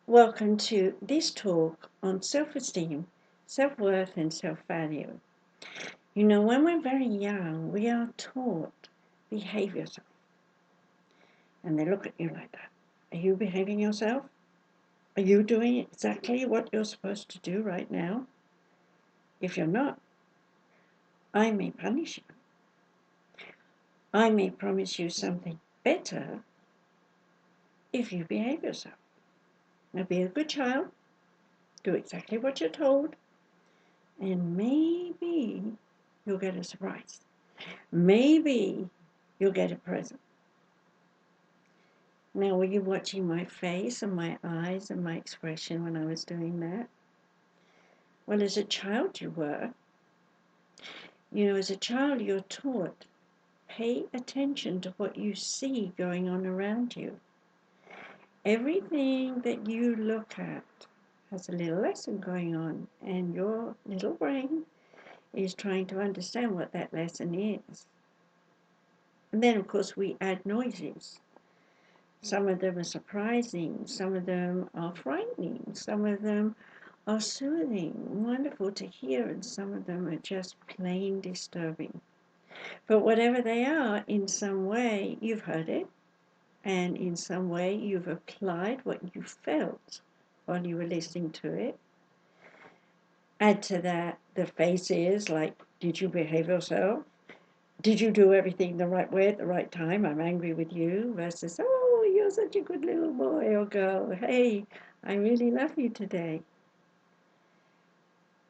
Welcome to this talk on self-esteem, self-worth and self-value. When we're very young, we are taught behave yourself. And they look at you like that. Are you behaving yourself? Are you doing exactly what you're supposed to do right now? If you're not, I may punish you. I may promise you something better if you behave yourself. Now be a good child, do exactly what you're told, and maybe you'll get a surprise. Maybe you'll get a present. Now, were you watching my face and my eyes and my expression when I was doing that? Well, as a child you were. As a child you're taught, pay attention to what you see going on around you. Everything that you look at has a little lesson going on, and your little brain is trying to understand what that lesson is. And then, of course, we add noises. Some of them are surprising, some of them are frightening, some of them are soothing, wonderful to hear, and some of them are just plain disturbing. But whatever they are, in some way you've heard it, and in some way you've applied what you felt while you were listening to it. Add to that the faces like, did you behave yourself? Did you do everything the right way at the right time? I'm angry with you, versus, oh, you're such a good little boy or girl. Hey, I really love you today.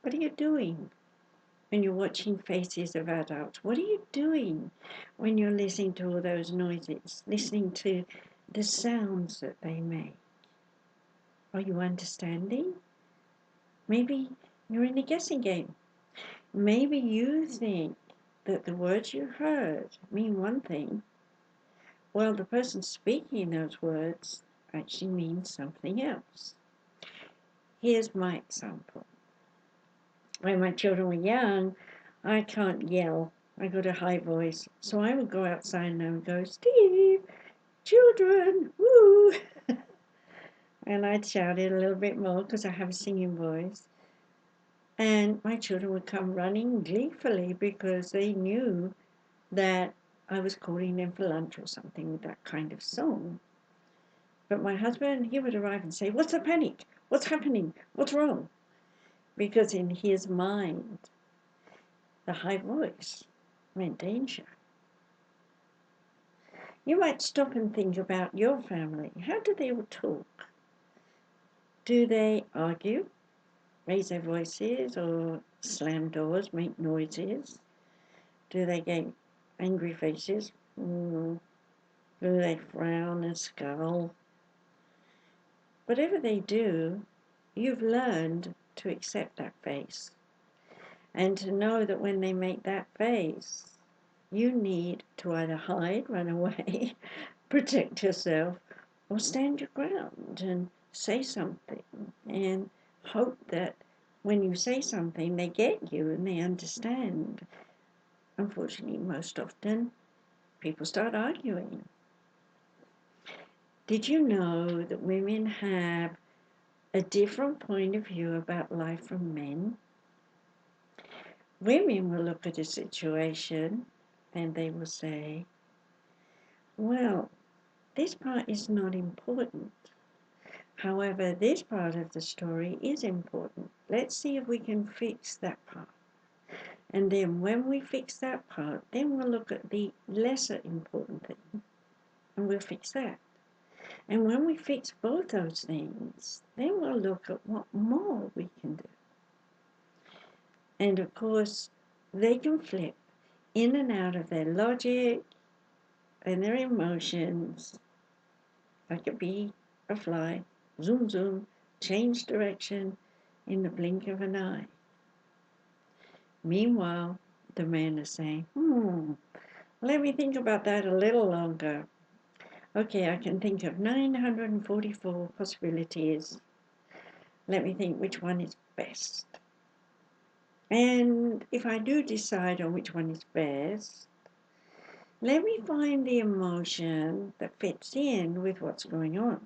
What are you doing when you're watching faces of adults? What are you doing when you're listening to all those noises, listening to the sounds that they make? Are you understanding? Maybe you're in a guessing game. Maybe you think that the words you heard mean one thing, while the person speaking those words actually means something else. Here's my example. When my children were young, I can't yell. I got a high voice. So I would go outside and I would go, Steve, children, woo! And I'd shout it a little bit more because I have a singing voice. And my children would come running gleefully because they knew that I was calling them for lunch or something with that kind of song. But my husband, he would arrive and say, what's the panic? What's happening? What's wrong? Because in his mind, the high voice meant danger. You might stop and think about your family. How do they all talk? Do they argue, raise their voices, or slam doors, make noises? Do they get angry faces? Do they frown and scowl? Whatever they do, you've learned to accept that face and to know that when they make that face, you need to either hide, run away, protect yourself, or stand your ground and say something and hope that when you say something, they get you and they understand. Unfortunately, most often, people start arguing. Did you know that women have a different point of view about life from men? Women will look at a situation and they will say, well, this part is not important. However, this part of the story is important. Let's see if we can fix that part. And then when we fix that part, then we'll look at the lesser important thing and we'll fix that. And when we fix both those things, then we'll look at what more we can do. And of course, they can flip in and out of their logic and their emotions like a bee, a fly, zoom, zoom, change direction in the blink of an eye. Meanwhile, the man is saying, let me think about that a little longer. Okay, I can think of 944 possibilities. Let me think which one is best. And if I do decide on which one is best, let me find the emotion that fits in with what's going on.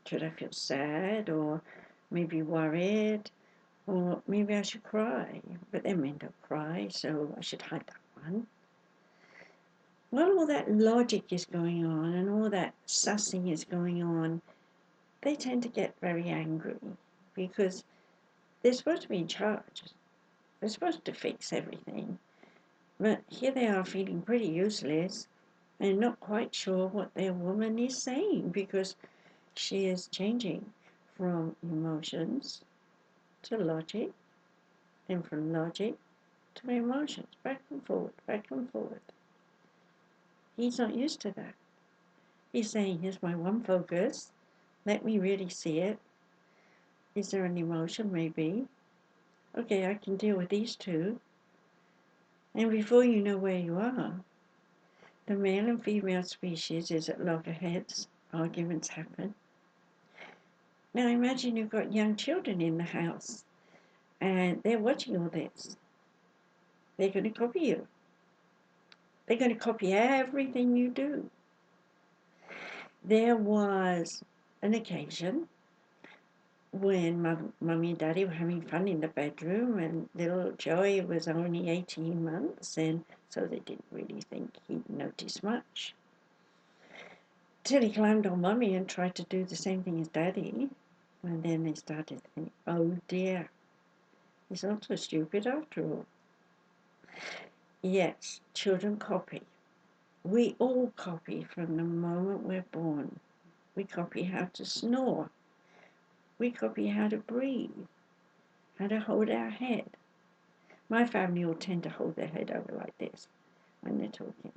Should I feel sad or maybe worried? Or maybe I should cry? But then men don't cry, so I should hide that one. While all that logic is going on and all that sussing is going on, they tend to get very angry because they're supposed to be in charge. They're supposed to fix everything. But here they are feeling pretty useless and not quite sure what their woman is saying because she is changing from emotions to logic and from logic to emotions, back and forward, back and forward. He's not used to that. He's saying, here's my one focus. Let me really see it. Is there an emotion? Maybe. Okay, I can deal with these two. And before you know where you are, the male and female species is at loggerheads. Arguments happen. Now imagine you've got young children in the house and they're watching all this. They're going to copy you. They're going to copy everything you do. There was an occasion when Mummy and Daddy were having fun in the bedroom and little Joey was only 18 months, and so they didn't really think he'd notice much. Till he climbed on Mummy and tried to do the same thing as Daddy, and then they started to think, oh dear, he's not so stupid after all. Yes, children copy. We all copy from the moment we're born. We copy how to snore. We copy how to breathe, how to hold our head. My family will tend to hold their head over like this when they're talking.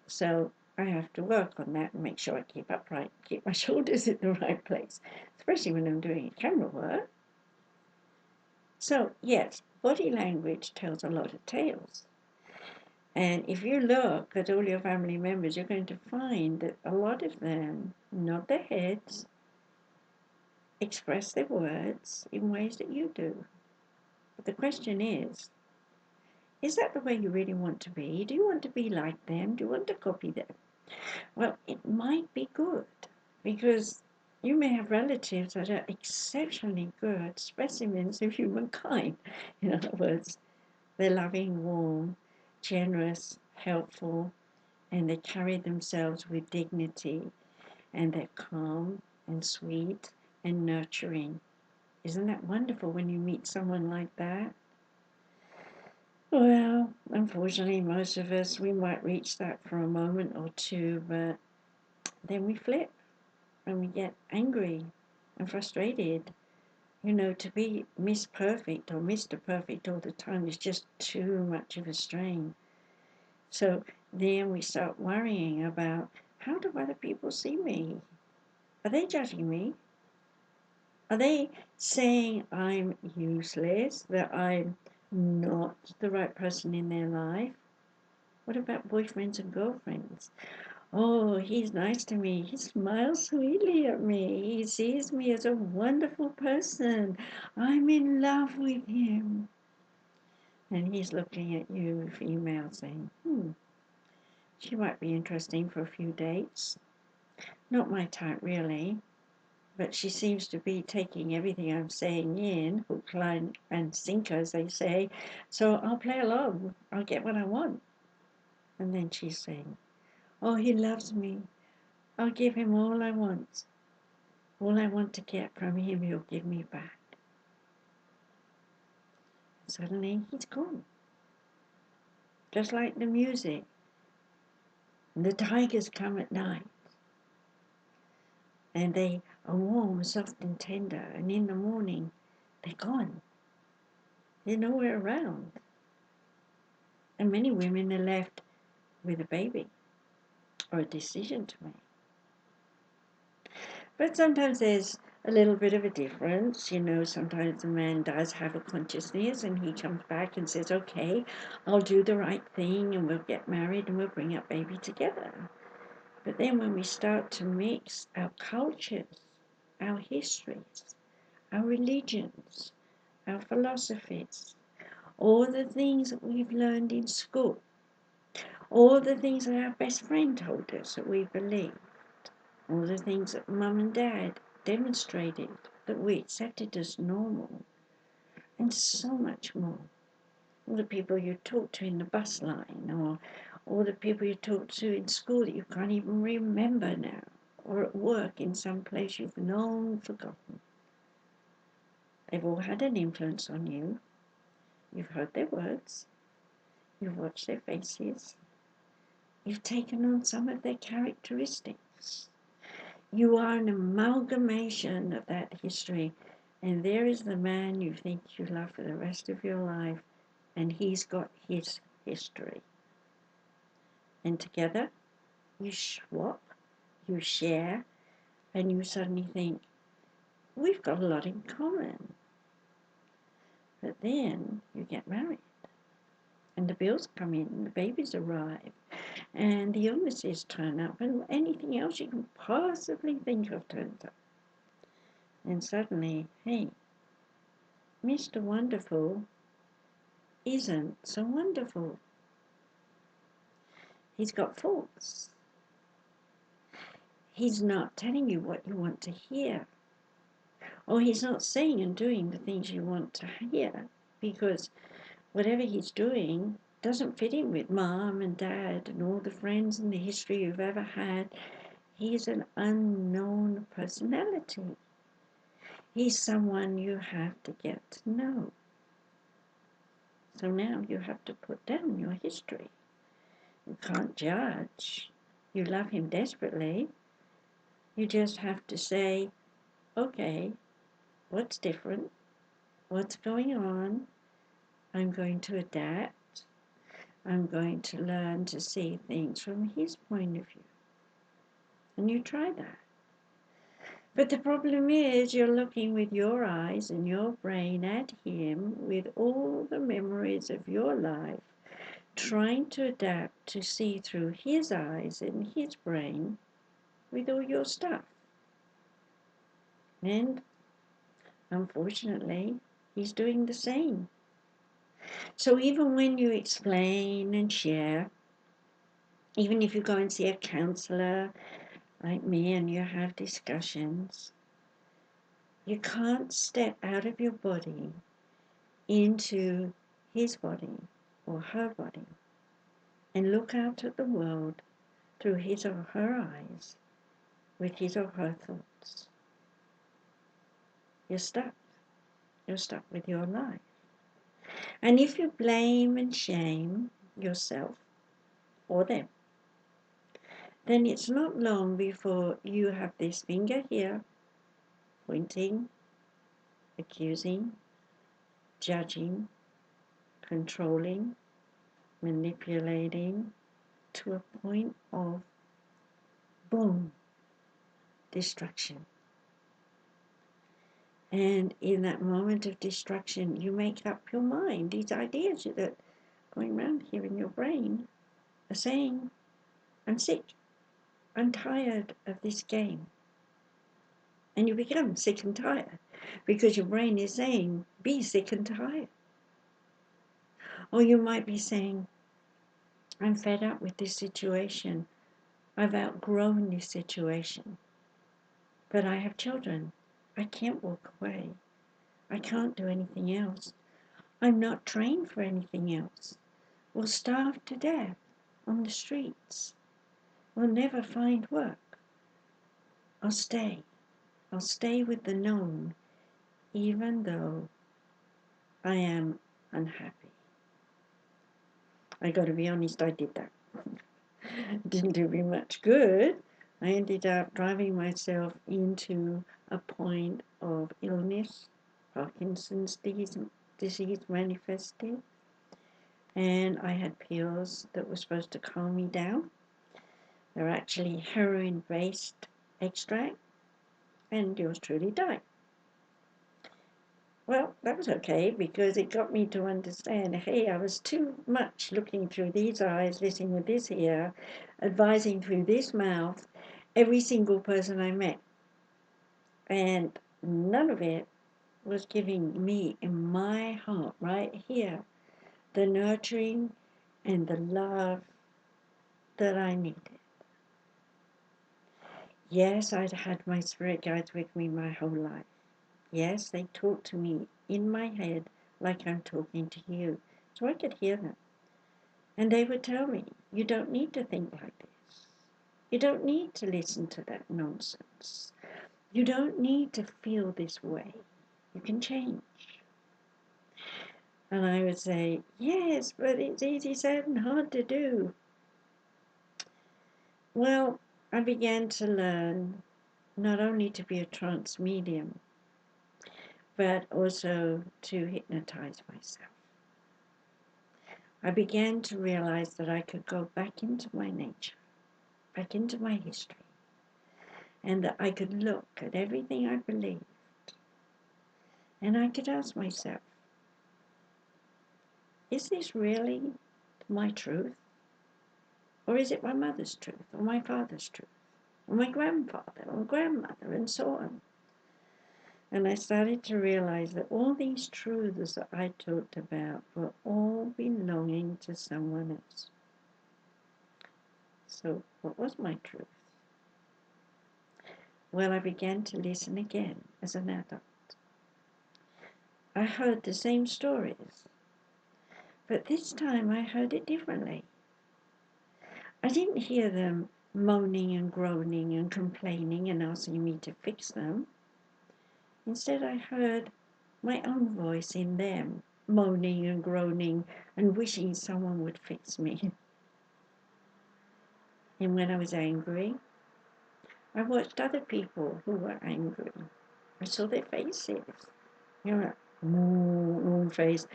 So I have to work on that and make sure I keep upright, keep my shoulders in the right place, especially when I'm doing camera work. So yes, body language tells a lot of tales. And if you look at all your family members, you're going to find that a lot of them nod their heads, express their words in ways that you do. But the question is that the way you really want to be? Do you want to be like them? Do you want to copy them? Well, it might be good because you may have relatives that are exceptionally good specimens of humankind. In other words, they're loving, warm, generous, helpful, and they carry themselves with dignity, and they're calm and sweet and nurturing. Isn't that wonderful when you meet someone like that? Well, unfortunately, most of us, we might reach that for a moment or two, but then we flip and we get angry and frustrated. To be Miss Perfect or Mr. Perfect all the time is just too much of a strain. So then we start worrying about, how do other people see me? Are they judging me? Are they saying I'm useless, that I'm not the right person in their life? What about boyfriends and girlfriends? Oh, he's nice to me. He smiles sweetly at me. He sees me as a wonderful person. I'm in love with him. And he's looking at you, female, saying, she might be interesting for a few dates. Not my type, really. But she seems to be taking everything I'm saying in, hook, line, and sinker, as they say. So I'll play along. I'll get what I want. And then she's saying, oh, he loves me. I'll give him all I want. All I want to get from him, he'll give me back. Suddenly, he's gone. Just like the music. The tigers come at night. And they are warm, soft, and tender. And in the morning, they're gone. They're nowhere around. And many women are left with a baby or a decision to make. But sometimes there's a little bit of a difference. Sometimes the man does have a consciousness and he comes back and says, okay, I'll do the right thing and we'll get married and we'll bring up baby together. But then when we start to mix our cultures, our histories, our religions, our philosophies, all the things that we've learned in school, all the things that our best friend told us that we believe, all the things that mum and dad demonstrated that we accepted as normal, and so much more. All the people you talk to in the bus line, or all the people you talk to in school that you can't even remember now, or at work in some place you've long forgotten. They've all had an influence on you. You've heard their words, you've watched their faces, you've taken on some of their characteristics. You are an amalgamation of that history, and there is the man you think you love for the rest of your life, and he's got his history. And together, you swap, you share, and you suddenly think, we've got a lot in common. But then you get married, and the bills come in, and the babies arrive, and the illnesses turn up, and anything else you can possibly think of turns up. And suddenly, hey, Mr. Wonderful isn't so wonderful. He's got faults. He's not telling you what you want to hear. Or he's not saying and doing the things you want to hear, because whatever he's doing doesn't fit in with mom and dad and all the friends and the history you've ever had. He's an unknown personality. He's someone you have to get to know. So now you have to put down your history. You can't judge. You love him desperately. You just have to say, okay, what's different? What's going on? I'm going to adapt. I'm going to learn to see things from his point of view. And you try that. But the problem is you're looking with your eyes and your brain at him with all the memories of your life, trying to adapt to see through his eyes and his brain with all your stuff. And unfortunately, he's doing the same. So even when you explain and share, even if you go and see a counselor like me and you have discussions, you can't step out of your body into his body or her body and look out at the world through his or her eyes with his or her thoughts. You're stuck. You're stuck with your life. And if you blame and shame yourself or them, then it's not long before you have this finger here pointing, accusing, judging, controlling, manipulating, to a point of boom, destruction. And in that moment of destruction, you make up your mind. These ideas that are going around here in your brain are saying, I'm sick. I'm tired of this game. And you become sick and tired because your brain is saying, be sick and tired. Or you might be saying, I'm fed up with this situation. I've outgrown this situation. But I have children. I can't walk away. I can't do anything else. I'm not trained for anything else. We'll starve to death on the streets. We'll never find work. I'll stay. I'll stay with the known, even though I am unhappy. I got to be honest, I did that. Didn't do me much good. I ended up driving myself into a point of illness, Parkinson's disease manifested, and I had pills that were supposed to calm me down. They're actually heroin-based extract, and yours truly died. Well, that was okay because it got me to understand, hey, I was too much looking through these eyes, listening with this ear, advising through this mouth, every single person I met. And none of it was giving me in my heart, right here, the nurturing and the love that I needed. Yes, I'd had my spirit guides with me my whole life. Yes, they talked to me in my head like I'm talking to you, so I could hear them. And they would tell me, you don't need to think like this. You don't need to listen to that nonsense. You don't need to feel this way. You can change. And I would say, yes, but it's easy said and hard to do. Well, I began to learn not only to be a trance medium, but also to hypnotize myself. I began to realize that I could go back into my nature, back into my history, and that I could look at everything I believed, and I could ask myself, is this really my truth? Or is it my mother's truth, or my father's truth, or my grandfather, or grandmother, and so on? And I started to realize that all these truths that I talked about were all belonging to someone else. So what was my truth? Well, I began to listen again as an adult. I heard the same stories, but this time I heard it differently. I didn't hear them moaning and groaning and complaining and asking me to fix them. Instead, I heard my own voice in them, moaning and groaning and wishing someone would fix me. And when I was angry, I watched other people who were angry. I saw their faces, face.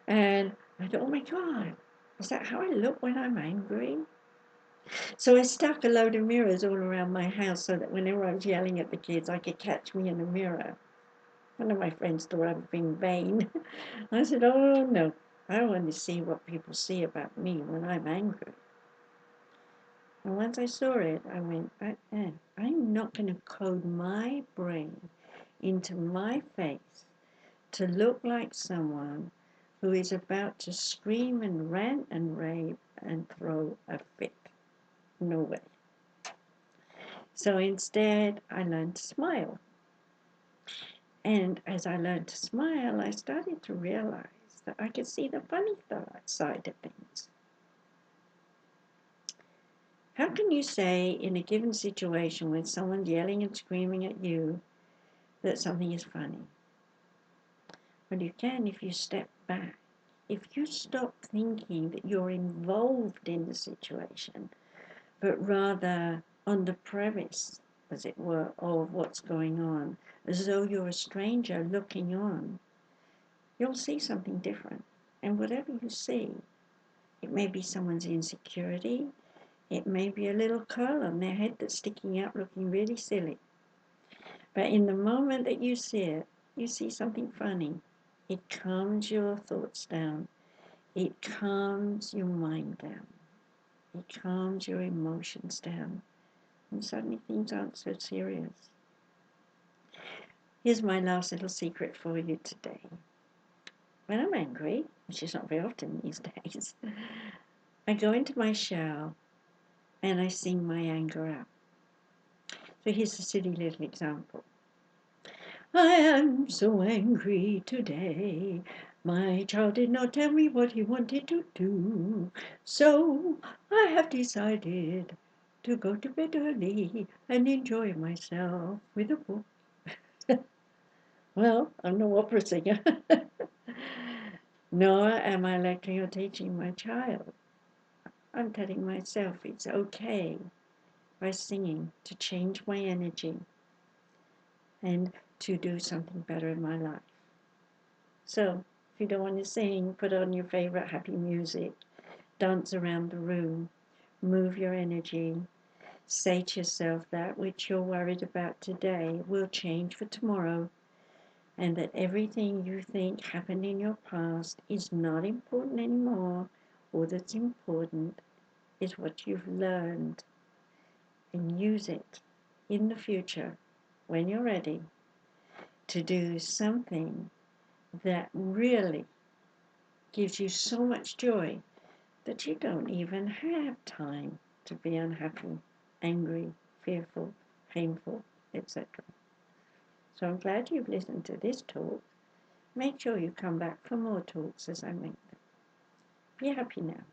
And I thought, oh my God, is that how I look when I'm angry? So I stuck a load of mirrors all around my house so that whenever I was yelling at the kids, I could catch me in a mirror. One of my friends thought I was being vain. I said, oh no, I want to see what people see about me when I'm angry. And once I saw it, I went, I'm not going to code my brain into my face to look like someone who is about to scream and rant and rave and throw a fit. No way. So instead, I learned to smile. And as I learned to smile, I started to realize that I could see the funny side of things. How can you say in a given situation when someone's yelling and screaming at you that something is funny? Well, you can if you step back. If you stop thinking that you're involved in the situation, but rather on the premise, as it were, of what's going on, as though you're a stranger looking on, you'll see something different. And whatever you see, it may be someone's insecurity, it may be a little curl on their head that's sticking out looking really silly. But in the moment that you see it, you see something funny. It calms your thoughts down. It calms your mind down. It calms your emotions down. And suddenly things aren't so serious. Here's my last little secret for you today. When I'm angry, which is not very often these days, I go into my shell and I sing my anger out. So here's a silly little example. I am so angry today. My child did not tell me what he wanted to do. So I have decided to go to bed early and enjoy myself with a book. Well, I'm no opera singer. Nor am I lecturing or teaching my child. I'm telling myself it's okay by singing to change my energy and to do something better in my life. So, if you don't want to sing, put on your favorite happy music, dance around the room, move your energy, say to yourself that which you're worried about today will change for tomorrow, and that everything you think happened in your past is not important anymore. All that's important is what you've learned, and use it in the future when you're ready to do something that really gives you so much joy that you don't even have time to be unhappy, angry, fearful, painful, etc. So I'm glad you've listened to this talk. Make sure you come back for more talks as I make them. Be happy now.